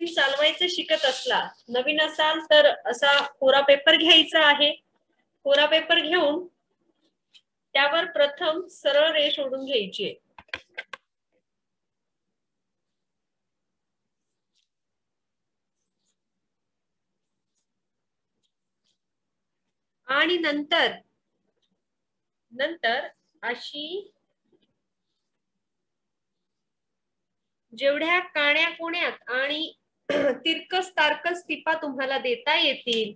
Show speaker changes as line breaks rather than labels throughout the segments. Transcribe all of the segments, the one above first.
चालवायचं शिकत असला, नवीन असाल तर असा कोरा पेपर घ्यायचा आहे. कोरा पेपर घेऊन त्यावर प्रथम सरळ रेष ओढून घ्यायची आहे. आणि नंतर अशी जेवढ्या काण्या कोण्यात आणि तिरकस तारकस टिपा तुम्हाला देता येतील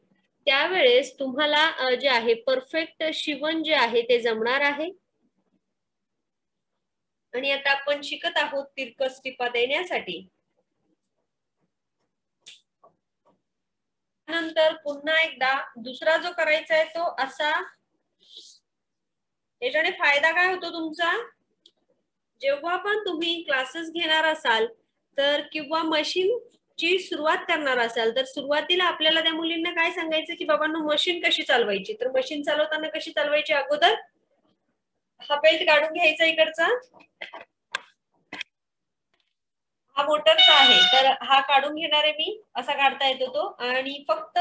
त्यावेळेस तुम्हाला जे आहे परफेक्ट शिवण जे आहे ते जमणार आहे. आणि आता आपण शिकत आहोत तिरकस टिपा देण्यासाठी. नंतर पुन्हा एकदा दुसरा जो करायचा आहे तो असा. याच्याने फायदा काय होतो तुमचा, जेव्हा पण तुम्ही क्लासेस घेणार असाल तर किंवा मशीन ची सुरुवात करणार असाल तर सुरुवातीला आपल्याला त्या मुलींना काय सांगायचं की बाबांनो मशीन कशी चालवायची. तर मशीन चालवताना कशी चालवायची, अगोदर हा बेल्ट काढून घ्यायचा इकडचा. हा मोटरचा आहे तर हा काढून घेणार आहे मी, असा काढता येतो तो. आणि फक्त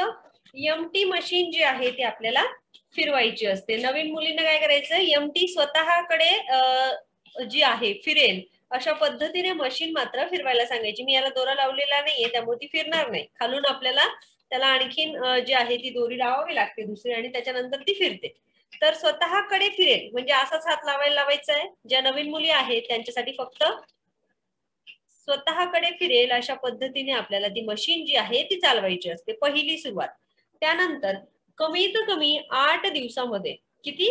एमटी मशीन जी आहे ती आपल्याला फिरवायची असते. नवीन मुलींना काय करायचं, एमटी स्वतःकडे जी आहे फिरेल अशा पद्धतीने मशीन मात्र फिरवायला सांगायची. मी याला दोरा लावलेला नाहीये त्यामुळे ती फिरणार नाही. खालून आपल्याला त्याला आणखीन जी आहे ती दोरी लावावी लागते दुसरी आणि त्याच्यानंतर ती फिरते. तर स्वतःकडे फिरेल म्हणजे असाच हात लावायचा आहे. ज्या नवीन मुली आहेत त्यांच्यासाठी फक्त स्वतःकडे फिरेल अशा पद्धतीने आपल्याला ती मशीन जी आहे ती चालवायची असते, पहिली सुरुवात. त्यानंतर कमीत कमी 8 दिवसामध्ये, किती,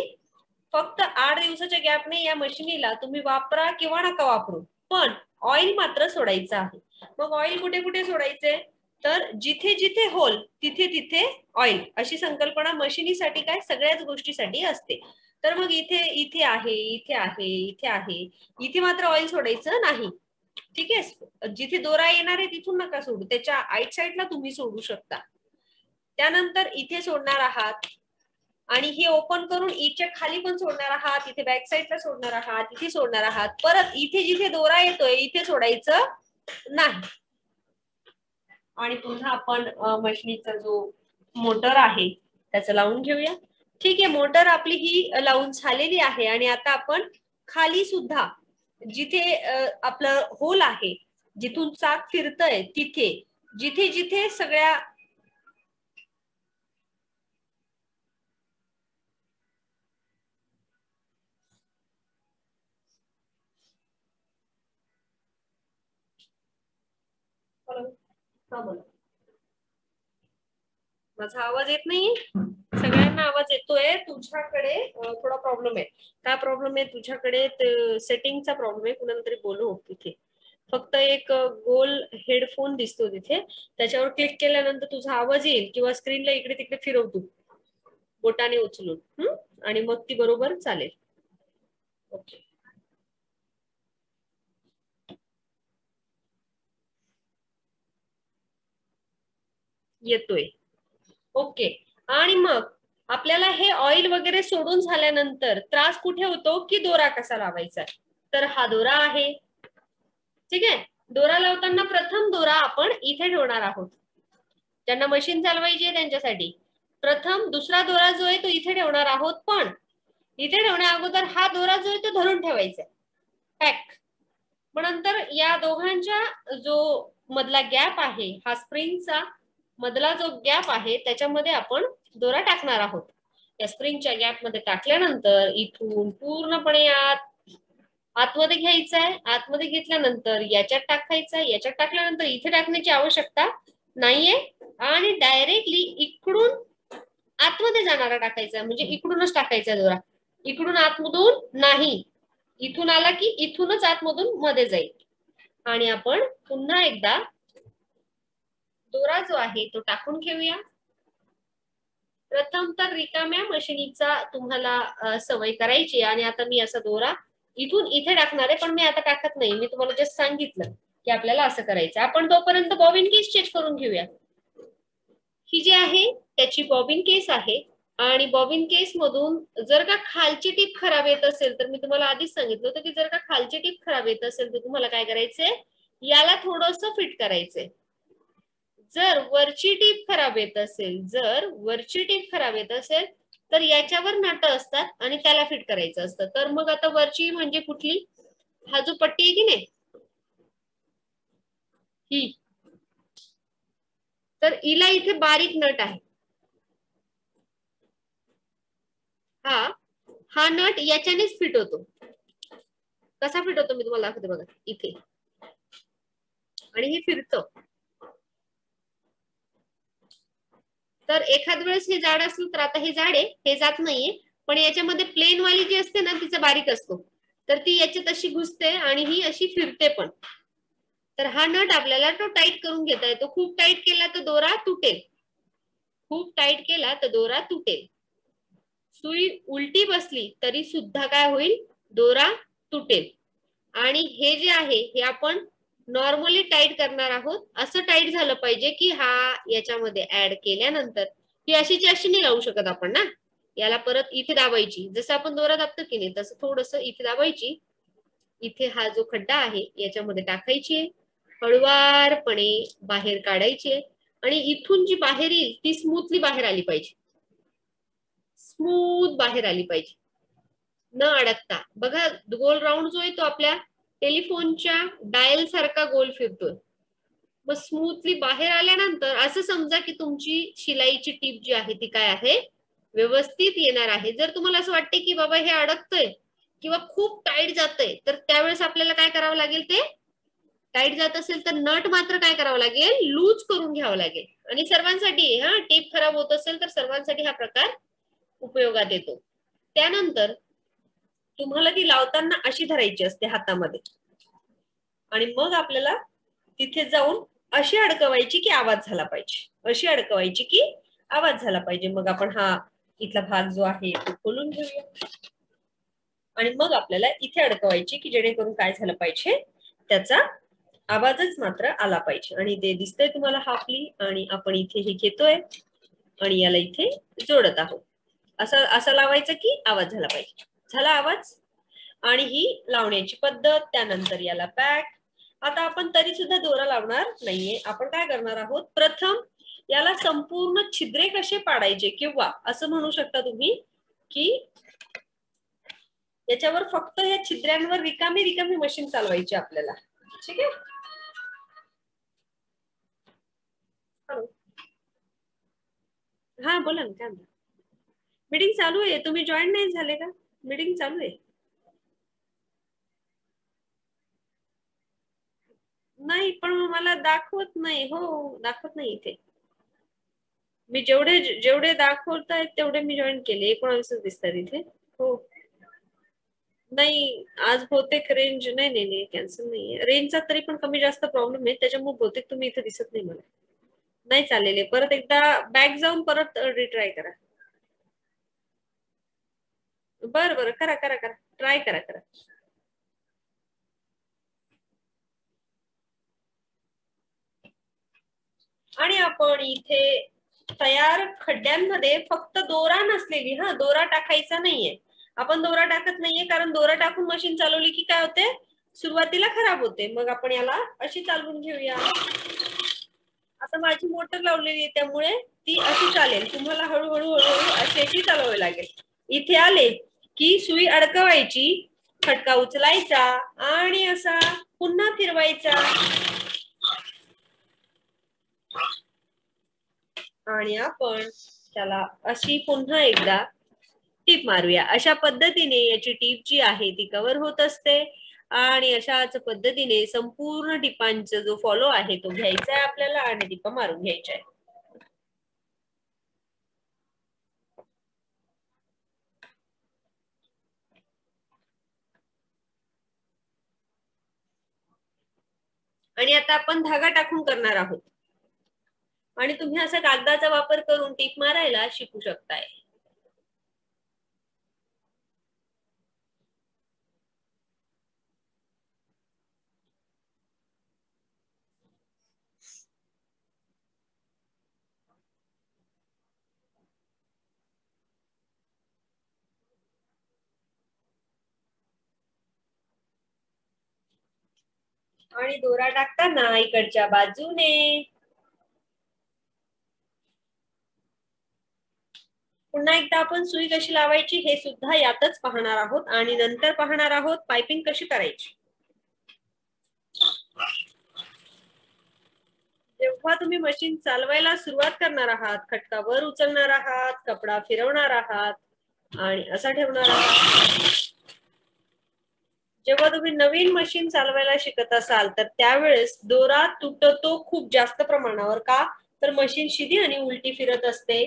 फक्त 8 दिवसाच्या गॅपने या मशीनीला तुम्ही वापरा किंवा नका वापरू, पण ऑइल मात्र सोडायचं आहे. मग ऑइल कुठे कुठे सोडायचे, तर जिथे जिथे होल तिथे तिथे ऑइल, अशी संकल्पना मशिनीसाठी काय सगळ्याच गोष्टीसाठी असते. तर मग इथे इथे आहे, इथे आहे, इथे आहे, इथे मात्र ऑइल सोडायचं नाही. ठीक आहे, जिथे दोरा येणार आहे तिथून नका सोडू, त्याच्या आईट साईडला तुम्ही सोडू शकता. त्यानंतर इथे सोडणार आहात आणि हे ओपन करून इच्या खाली पण सोडणार आहात, इथे बॅक साईडला सोडणार आहात, इथे सोडणार आहात. परत इथे जिथे दोरा येतोय इथे सोडायचं नाही. आणि पुन्हा आपण मशीनीचा जो मोटर आहे त्याचं लावून घेऊया. ठीक आहे, मोटर आपली ही लावून झालेली आहे. आणि आता आपण खाली सुद्धा जिथे आपलं होल आहे, जिथून चाक फिरतय तिथे जिथे जिथे सगळ्या माझा आवाज येत नाही, सगळ्यांना आवाज येतोय. तुझ्याकडे थोडा प्रॉब्लेम आहे. काय प्रॉब्लेम आहे तुझ्याकडे, सेटिंगचा प्रॉब्लेम आहे. कुणाला तरी बोलू तिथे. फक्त एक गोल हेडफोन दिसतो तिथे, त्याच्यावर क्लिक केल्यानंतर तुझा आवाज येईल किंवा स्क्रीनला इकडे तिकडे फिरवतो बोटाने उचलून, आणि मग ती बरोबर चालेल. ओके, येतोय. ओके, आणि मग आपल्याला हे ऑइल वगैरे सोडून झाल्यानंतर त्रास कुठे होतो की दोरा कसा लावायचा. तर हा दोरा आहे, ठीक आहे. दोरा लावताना प्रथम दोरा आपण इथे ठेवणार आहोत. ज्यांना मशीन चालवायची आहे त्यांच्यासाठी प्रथम दुसरा दोरा जो आहे तो इथे ठेवणार आहोत. पण इथे ठेवण्या अगोदर हा दोरा जो आहे तो धरून ठेवायचा पॅक. मग नंतर या दोघांच्या जो मधला गॅप आहे, हा स्प्रिंगचा मधला जो गॅप आहे त्याच्यामध्ये आपण दोरा टाकणार आहोत. या स्प्रिंगच्या गॅप मध्ये टाकल्यानंतर इथून पूर्णपणे आतमध्ये घ्यायचा आहे. आतमध्ये घेतल्यानंतर याच्यात टाकायचा आहे. याच्यात टाकल्यानंतर इथे टाकण्याची आवश्यकता नाहीये आणि डायरेक्टली इकडून आतमध्ये जाणारा टाकायचा, म्हणजे इकडूनच टाकायचा दोरा, इकडून आतमधून नाही. इथून आला की इथूनच आतमधून मध्ये जाईल. आणि आपण पुन्हा एकदा दोरा जो आहे तो टाकून घेऊया. प्रथम तर रिकाम्या मशिनीचा तुम्हाला सवय करायची. आणि आता मी असा दोरा इथून इथे टाकणार आहे, पण मी आता टाकत नाही. मी तुम्हाला जस्ट सांगितलं की आपल्याला असं करायचं. आपण तोपर्यंत बॉबिन केस चेक करून घेऊया. ही जी आहे त्याची बॉबिन केस आहे. आणि बॉबिन केस मधून जर का खालची टीप खराब येत असेल तर मी तुम्हाला आधीच सांगितलं होतं की जर का खालची टीप खराब येत असेल तर तुम्हाला काय करायचंय, याला थोडंसं फिट करायचंय. जर वरची टीप खराब येत असेल, जर वरची टीप खराब येत असेल तर याच्यावर नट असतात आणि त्याला फिट करायचं असतं. तर मग आता वरची म्हणजे कुठली, हा जो पट्टी आहे की नाही ही, तर हिला इथे बारीक नट आहे. हा हा नट याच्यानेच फिट होतो. कसा फिट होतो मी तुम्हाला दाखवते बघा इथे, आणि हे फिरतं. तर एखाद वेळेस हे जाड असलं तर, आता हे जाड आहे, हे जात नाहीये, पण याच्यामध्ये प्लेन वाली जी असते ना तिचा बारीक असतो, तर ती याच्यात अशी घुसते आणि ही अशी फिरते पण. तर हा नट आपल्याला तो टाईट करून घेता येतो. खूप टाईट केला तर दोरा तुटेल, खूप टाईट केला तर दोरा तुटेल. सुई उलटी बसली तरी सुद्धा काय होईल, दोरा तुटेल. आणि हे जे आहे हे आपण नॉर्मली टाईट करणार आहोत. असं टाईट झालं पाहिजे की हा याच्यामध्ये ऍड केल्यानंतर ही अशीची अशी नाही लावू शकत आपण ना, याला परत इथे दाबायची, जसं आपण दोरा दाबतो की नाही तसं थोडस इथे दाबायची. इथे हा जो खड्डा आहे याच्यामध्ये टाकायची, हळुवारपणे बाहेर काढायची आणि इथून जी बाहेर येईल ती स्मूथली बाहेर आली पाहिजे, स्मूथ बाहेर आली पाहिजे, न अडकता. बघा गोल राऊंड जो आहे तो आपल्या टेलिफोनच्या डायल सारखा गोल फिरतोय. मग स्मूथली बाहेर आल्यानंतर असं समजा की तुमची शिलाईची टीप जी आहे ती काय आहे, व्यवस्थित येणार आहे. जर तुम्हाला असं वाटते की बाबा हे अडकतंय किंवा खूप टाईट जातंय तर त्यावेळेस आपल्याला काय करावं लागेल, ते टाईट जात असेल तर नट मात्र काय करावं लागेल, लूज करून घ्यावं लागेल. आणि सर्वांसाठी हा टीप खराब होत असेल तर सर्वांसाठी हा प्रकार उपयोगात येतो. त्यानंतर तुम्हाला ती लावताना अशी धरायची असते हातामध्ये आणि मग आपल्याला तिथे जाऊन अशी अडकवायची की आवाज झाला पाहिजे, अशी अडकवायची की आवाज झाला पाहिजे. मग आपण हा इथला भाग जो आहे तो खोलून घेऊया आणि मग आपल्याला इथे अडकवायची की जेणेकरून काय झालं पाहिजे, त्याचा आवाजच मात्र आला पाहिजे. आणि ते दिसतंय तुम्हाला हाफली, आणि आपण इथे हे घेतोय आणि याला इथे जोडत आहोत. असं असं लावायचं की आवाज झाला पाहिजे. झाला आवाज. आणि ही लावण्याची पद्धत. त्यानंतर याला पॅक. आता आपण तरी सुद्धा दोरा लावणार नाहीये. आपण काय करणार आहोत, प्रथम याला संपूर्ण छिद्रे कसे पाडायचे, किंवा असं म्हणू शकता तुम्ही की याच्यावर फक्त या छिद्र्यांवर रिकामी रिकामी मशीन चालवायची आपल्याला. ठीक आहे. हा बोला ना, काय म्हणता. मीटिंग चालू आहे, तुम्ही जॉईन नाही झाले का? मीटिंग चालू आहे. नाही पण मला दाखवत नाही. हो दाखवत नाही इथे. मी जेवढे जेवढे दाखवत आहेत तेवढे मी जॉईन केले. 19 दिसतात इथे. हो नाही आज बहुतेक रेंज नाही नाही नाही कॅन्सल नाहीये. रेंजचा तरी पण कमी जास्त प्रॉब्लेम आहे, त्याच्यामुळे बहुतेक तुम्ही इथे दिसत नाही मला. नाही चाललेले. परत एकदा बॅक जाऊन परत रिट्राय करा. बरं बरं करा करा करा, ट्राय करा करा. आणि आपण इथे तयार खड्ड्यांमध्ये फक्त दोरा नसलेली, हा दोरा टाकायचा नाहीये. आपण दोरा टाकत नाहीये कारण दोरा टाकून मशीन चालवली की काय होते, सुरुवातीला खराब होते. मग आपण याला अशी चालवून घेऊया. आता माझी मोटर लावलेली आहे त्यामुळे ती अशी चालेल. तुम्हाला हळूहळू हळूहळू अशी अशी चालवावी लागेल. इथे आले की सुई अडकवायची, खटका उचलायचा आणि असा पुन्हा फिरवायचा आणि आपण त्याला अशी पुन्हा एकदा टीप मारूया. अशा पद्धतीने याची टीप जी आहे ती कव्हर होत असते. आणि अशाच पद्धतीने संपूर्ण टिपांचा जो फॉलो आहे तो घ्यायचा आहे आपल्याला आणि टिपा मारून घ्यायच्या आहे. आणि आता आपण धागा टाकून करणार आहोत. आणि तुम्ही असा कागदाचा वापर करून टीप मारायला शिकू शकताय. आणि दोरा टाकताना इकडच्या बाजूने पुन्हा एकदा आपण सुई कशी लावायची हे सुद्धा यातच पाहणार आहोत आणि नंतर पाहणार आहोत पाइपिंग कशी करायची. जेव्हा तुम्ही मशीन चालवायला सुरुवात करणार आहात, खटका वर उचलणार आहात, कपडा फिरवणार आहात आणि असा ठेवणार आहात. जेव्हा तुम्ही नवीन मशीन चालवायला शिकत असाल तर त्यावेळेस दोरा तुटतो खूप जास्त प्रमाणावर. का तर मशीन शिदी आणि उलटी फिरत असते,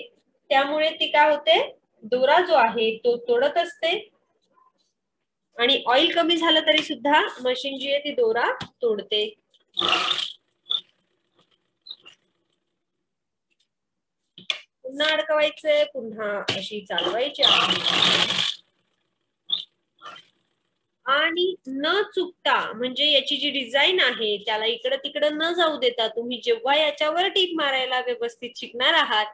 त्यामुळे ती काय होते, दोरा जो आहे तो तोडत असते आणि ऑइल कमी झालं तरी सुद्धा मशीन जी आहे ती दोरा तोडते. पुन्हा अडकवायचंय, पुन्हा अशी चालवायची आहे आणि न चुकता, म्हणजे याची जी डिझाईन आहे त्याला इकडं तिकडं न जाऊ देता तुम्ही जेव्हा याच्यावर टीप मारायला व्यवस्थित शिकणार आहात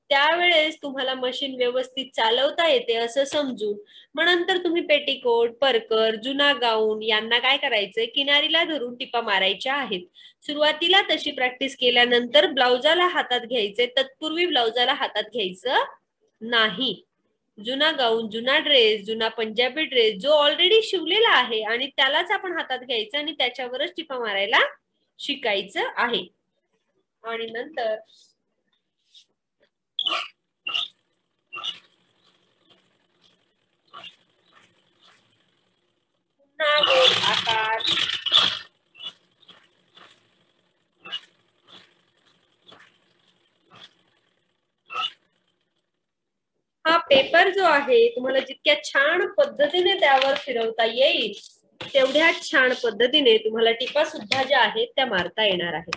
त्यावेळेस तुम्हाला मशीन व्यवस्थित चालवता येते असं समजून मग नंतर तुम्ही पेटीकोट, परकर, जुना गाऊन यांना काय करायचंय, किनारीला धरून टिपा मारायच्या आहेत. सुरुवातीला तशी प्रॅक्टिस केल्यानंतर ब्लाउजाला हातात घ्यायचे, तत्पूर्वी ब्लाउजाला हातात घ्यायचं नाही. जुना गाऊन, जुना ड्रेस, जुना पंजाबी ड्रेस जो ऑलरेडी शिवलेला आहे आणि त्यालाच आपण हातात घ्यायचं आणि त्याच्यावरच टिपा मारायला शिकायचं आहे. आणि नंतर पुन्हा गोल आकार, हा पेपर जो आहे तुम्हाला जितक्या छान पद्धतीने त्यावर फिरवता येईल तेवढ्या छान पद्धतीने तुम्हाला टिपा सुद्धा ज्या आहेत त्या मारता येणार आहेत.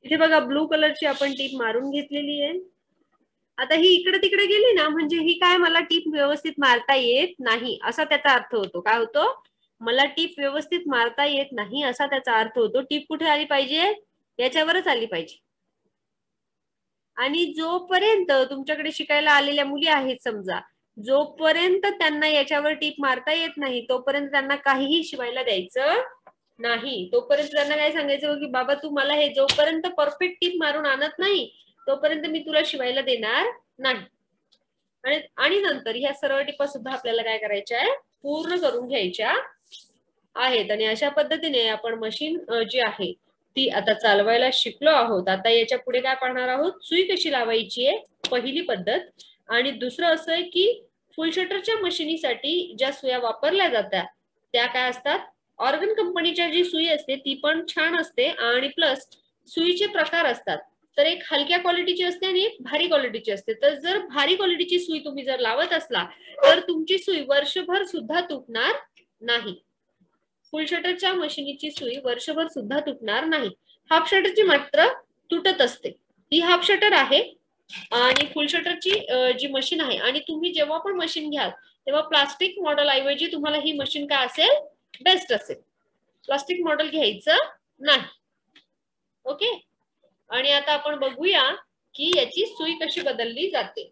इथे बघा ब्लू कलरची आपण टीप मारून घेतलेली आहे. आता ही इकडे तिकडे गेली ना म्हणजे ही काय, मला टीप व्यवस्थित मारता येत नाही असा त्याचा अर्थ होतो. काय होतो, मला टीप व्यवस्थित मारता येत नाही असा त्याचा अर्थ होतो. टीप कुठे आली पाहिजे, याच्यावरच आली पाहिजे. आणि जोपर्यंत तुमच्याकडे शिकायला आलेल्या मुली आहेत समजा, जोपर्यंत त्यांना याच्यावर टीप मारता येत नाही तोपर्यंत त्यांना काहीही शिवायला द्यायचं नाही. तोपर्यंत त्यांना काय सांगायचं की बाबा तू मला हे जोपर्यंत परफेक्ट टीप मारून आणत नाही तोपर्यंत मी तुला शिवायला देणार नाही. आणि नंतर ह्या सरळ टिपा सुद्धा आपल्याला काय करायच्या आहे, पूर्ण करून घ्यायच्या आहेत. आणि अशा पद्धतीने आपण मशीन जी आहे ती आता चालवायला शिकलो आहोत. आता याच्या पुढे काय पाहणार आहोत, सुई कशी लावायची आहे पहिली पद्धत. आणि दुसरं असं आहे की फुल शटरच्या मशिनीसाठी ज्या सुया वापरल्या जातात त्या काय असतात, ऑर्गन कंपनीच्या जी सुई असते ती पण छान असते आणि प्लस सुईचे प्रकार असतात. तर एक हलक्या क्वालिटीची असते आणि एक भारी क्वालिटीची असते. तर जर भारी क्वालिटीची सुई तुम्ही जर लावत असला तर तुमची सुई वर्षभर सुद्धा तुटणार नाही. फुल शटरच्या मशिनीची सुई वर्षभर सुद्धा तुटणार नाही. हाफ शटरची मात्र तुटत असते. ही हाफ शटर आहे आणि फुल शटरची जी मशीन आहे. आणि तुम्ही जेव्हा पण मशीन घ्याल तेव्हा प्लास्टिक मॉडेल ऐवजी तुम्हाला ही मशीन काय असेल, बेस्ट असेल. प्लास्टिक मॉडेल घ्यायचं नाही. ओके. आणि आता आपण बघूया की याची सुई कशी बदलली जाते.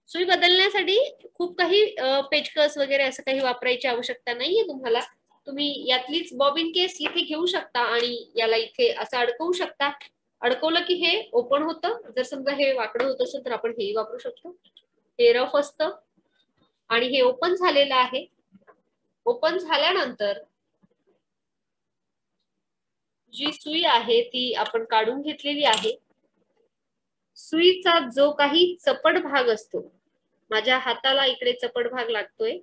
सुई बदलण्यासाठी खूप काही पेचकस वगैरे असं काही वापरायची आवश्यकता नाहीये तुम्हाला. तुम्ही यातलीच बॉबिन केस इथे घेऊ शकता आणि याला इथे असं अडकवू शकता. अडकवलं की हे ओपन होतं. जर समजा हे वाकडं होत असेल तर आपण हेही वापरू शकतो. हे रफ असतं आणि हे ओपन झालेलं आहे. ओपन झाल्यानंतर जी सुई आहे ती आपण काढून घेतलेली आहे. सुईचा जो काही चपट भाग असतो, माझ्या हाताला इकडे चपट भाग लागतोय,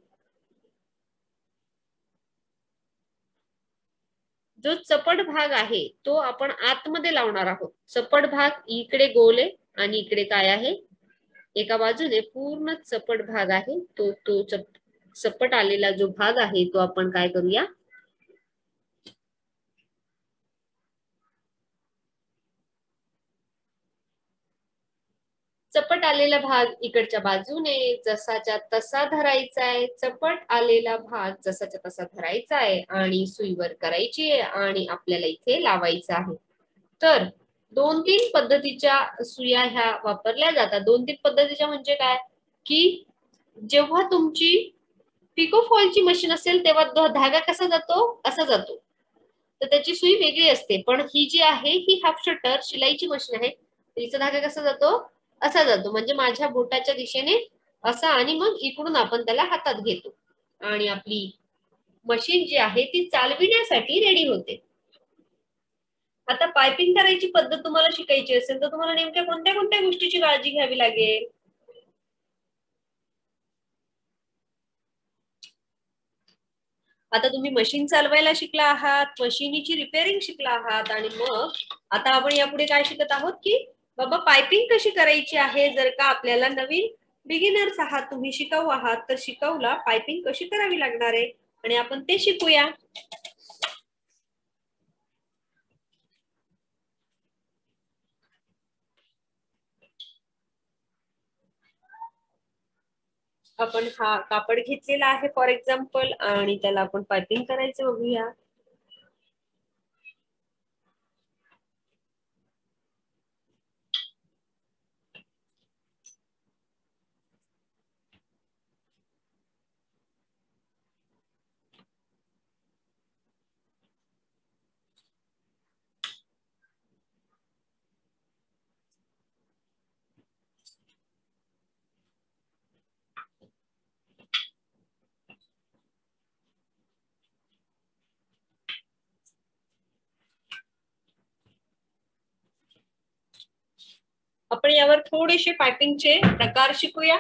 जो चपट भाग आहे तो आपण आतमध्ये लावणार आहोत. चपट भाग इकडे गोल आहे आणि इकडे काय आहे, एका बाजूने पूर्ण चपट भाग आहे. तो चपट आलेला जो भाग आहे तो आपण काय करूया, चपट आलेला भाग इकडच्या बाजूने जसाच्या तसा धरायचा आहे. चपट आलेला भाग जसाच्या तसा धरायचा आहे आणि सुईवर करायची आहे आणि आपल्याला इथे लावायचं आहे. तर 2-3 पद्धतीच्या सुया ह्या वापरल्या जातात. 2-3 पद्धतीच्या म्हणजे काय की जेव्हा तुमची पिको फॉलची मशीन असेल तेव्हा धागा कसा जातो, असा जातो. तर त्याची सुई वेगळी असते. पण ही जी आहे ही हाफ शटर शिलाईची मशीन आहे. तिचा धागा कसा जातो, असा जातो, म्हणजे माझ्या बोटाच्या दिशेने असा, आणि मग इकडून आपण त्याला हातात घेतो आणि आपली मशीन जी आहे ती चालविण्यासाठी रेडी होते. आता पायपिंग करायची पद्धत तुम्हाला शिकायची असेल तर तुम्हाला नेमक्या कोणत्या कोणत्या गोष्टीची काळजी घ्यावी लागेल? आता तुम्ही मशीन चालवायला शिकला आहात, मशीनीची रिपेअरिंग शिकला आहात, आणि मग आता आपण यापुढे काय शिकत आहोत की बाबा पायपिंग कशी करायची आहे. जर का आपल्याला नवीन बिगिनर्स आहात, तुम्ही शिकाऊ आहात, तर शिकाऊला पायपिंग कशी करावी लागणार आहे आणि आपण ते शिकूया. आपण हा कापड घेतलेला आहे फॉर एक्झाम्पल, आणि त्याला आपण पायपिंग करायचं बघूया. आपण यावर थोडेसे पायपिंगचे प्रकार शिकूया.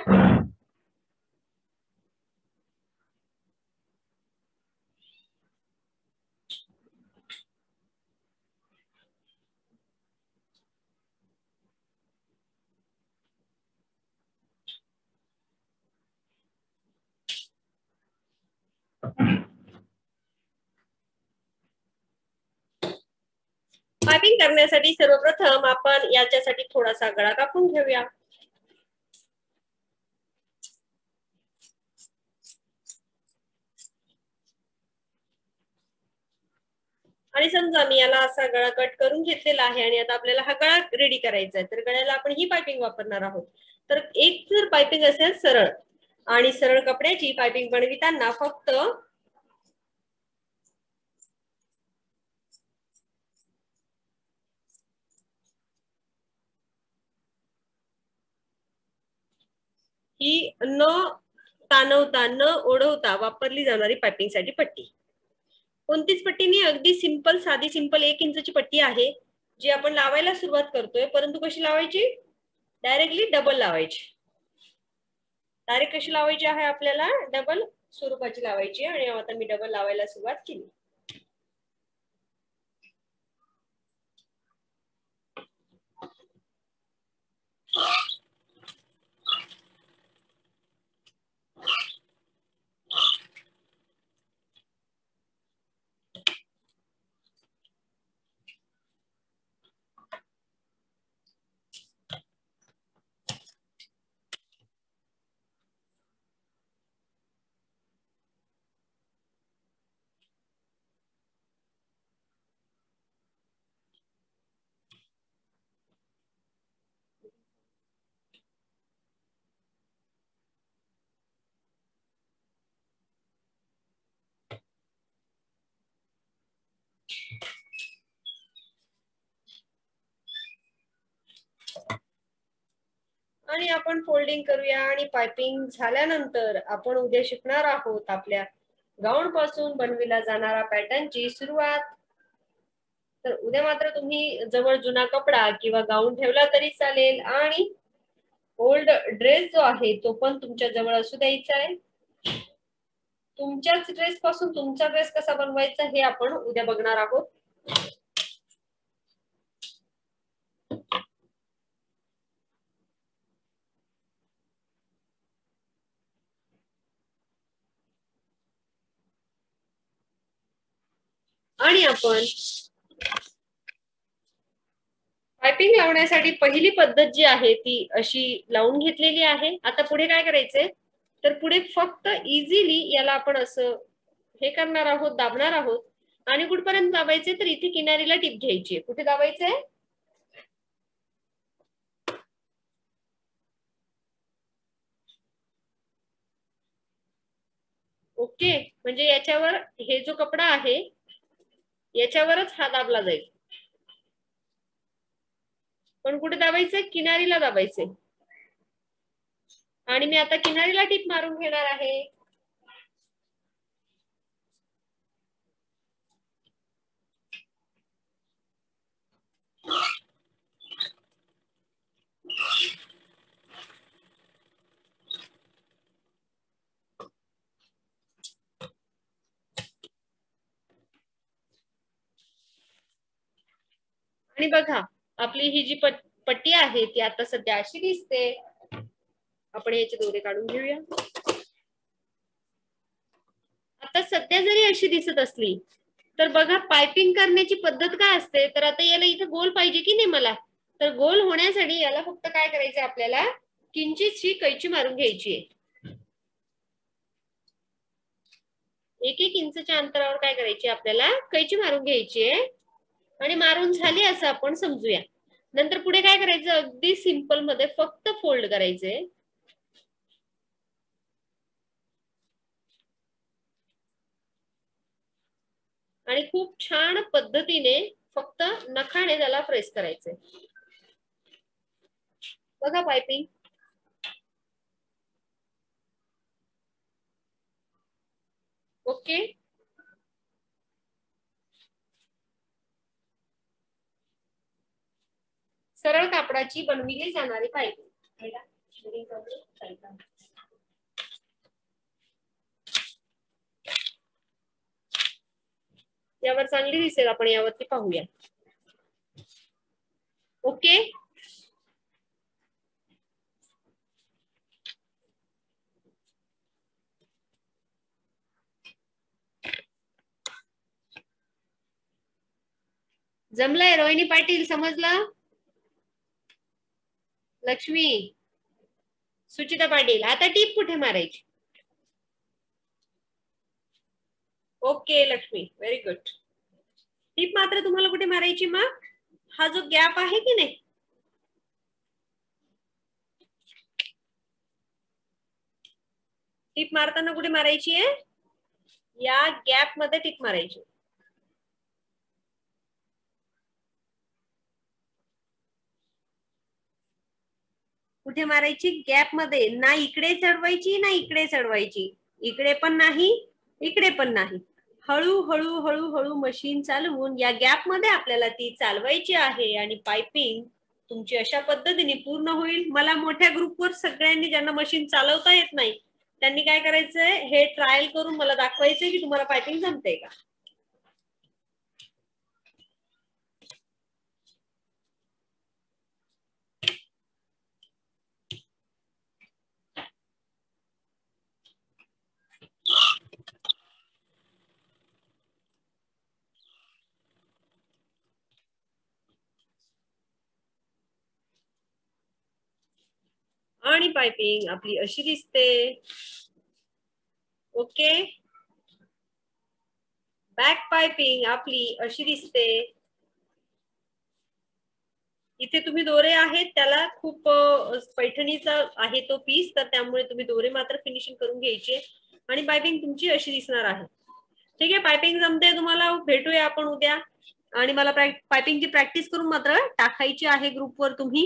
पायपिंग करण्यासाठी सर्वप्रथम आपण याच्यासाठी थोडासा गळा कापून घेऊया. आणि समजा मी याला असा गळा कट करून घेतलेला आहे आणि आता आपल्याला हा गळा रेडी करायचा आहे, तर गळ्याला आपण ही पायपिंग वापरणार आहोत. तर एक जर पायपिंग असेल सरळ, आणि सरळ कपड्याची पायपिंग बनविताना फक्त ही न ताणवता न ओढवता वापरली जाणारी पायपिंग साठी पट्टी. कोणतीच पट्टी नाही, अगदी सिंपल साधी सिंपल 1 इंचची पट्टी आहे जी आपण लावायला सुरुवात करतोय. परंतु कशी लावायची? डायरेक्टली डबल लावायची. डायरेक्ट कशी लावायची आहे आपल्याला? डबल स्वरूपाची लावायची. आणि आता मी डबल लावायला सुरुवात केली. आणि आपण फोल्डिंग करूया. आणि पायपिंग झाल्यानंतर आपण उद्या शिकणार आहोत आपल्या गाऊन पासून बनविला जाणारा पॅटर्नची सुरुवात. तर उद्या मात्र तुम्ही जवळ जुना कपडा किंवा गाऊन ठेवला तरी चालेल, आणि ओल्ड ड्रेस जो आहे तो पण तुमच्या जवळ असू द्यायचा आहे. तुमच्याच ड्रेस पासून तुमचा ड्रेस कसा बनवायचा हे आपण उद्या बघणार आहोत. आणि आपण पायपिंग लावण्यासाठी पहिली पद्धत जी आहे ती अशी लावून घेतलेली आहे. आता पुढे काय करायचंय, तर पुढे फक्त इझिली याला आपण असं हे करणार आहोत, दाबणार आहोत. आणि कुठपर्यंत दाबायचे, तर इथे किनारीला टिप घ्यायची. कुठे दाबायचंय? ओके, म्हणजे याच्यावर हे जो कपडा आहे याच्यावरच हा दाबला जाईल. पण कुठे दाबायचंय? किनारीला दाबायचंय. आणि मी आता किनारीला टीप मारून घेणार आहे. आणि बघा आपली ही जी पट्टी आहे ती आता सध्या अशी दिसते. आपण याचे दोरे काढून घेऊया. आता सध्या जरी अशी दिसत असली तर बघा पायपिंग करण्याची पद्धत काय असते. तर आता याला इथे गोल पाहिजे की नाही मला, तर गोल होण्यासाठी याला फक्त काय करायचं आपल्याला, किंचितशी कैची मारून घ्यायची आहे. 1-1 इंचच्या अंतरावर काय करायची आपल्याला, कैची मारून घ्यायची आहे. आणि मारून झाली असं आपण समजूया. नंतर पुढे काय करायचं, अगदी सिंपल मध्ये फक्त फोल्ड करायचे. आणि खूप छान पद्धतीने फक्त नखाने त्याला प्रेस करायचे. बघा पायपिंग. ओके. सरळ कापडाची बनविली जाणारी पायपिंग. यावर चांगली दिसेल, आपण यावरती पाहूया. ओके. जमलंय रोहिणी पाटील, समजलं? लक्ष्मी, सुचिता पाटील, आता टीप कुठे मारायची? Okay Lakshmi, very good. टीप मात्र तुम्हाला कुठे मारायची मग? हा जो गॅप आहे की नाही, टीप मारताना कुठे मारायची आहे? या गॅप मध्ये टीप मारायची. कुठे मारायची? गॅप मध्ये. ना इकडे चढवायची ना इकडे चढवायची, इकडे पण नाही इकडे पण नाही. हळूहळू हळूहळू मशीन चालवून या गॅप मध्ये आपल्याला ती चालवायची आहे. आणि पायपिंग तुमची अशा पद्धतीने पूर्ण होईल. मला मोठ्या ग्रुपवर सगळ्यांनी ज्यांना मशीन चालवता येत नाही त्यांनी काय करायचंय, हे ट्रायल करून मला दाखवायचंय की तुम्हाला पायपिंग जमते का. आणि पायपिंग आपली अशी दिसते. ओके. बॅक पायपिंग आपली अशी दिसते. इथे तुम्ही दोरे आहेत, त्याला खूप पैठणीचा आहे तो पीस, तर त्यामुळे तुम्ही दोरे मात्र फिनिशिंग करून घ्यायचे. आणि पायपिंग तुमची अशी दिसणार आहे. ठीक आहे, पायपिंग जमते तुम्हाला. भेटूया आपण उद्या. आणि मला पायपिंगची प्रॅक्टिस करून मात्र टाकायची आहे ग्रुपवर तुम्ही.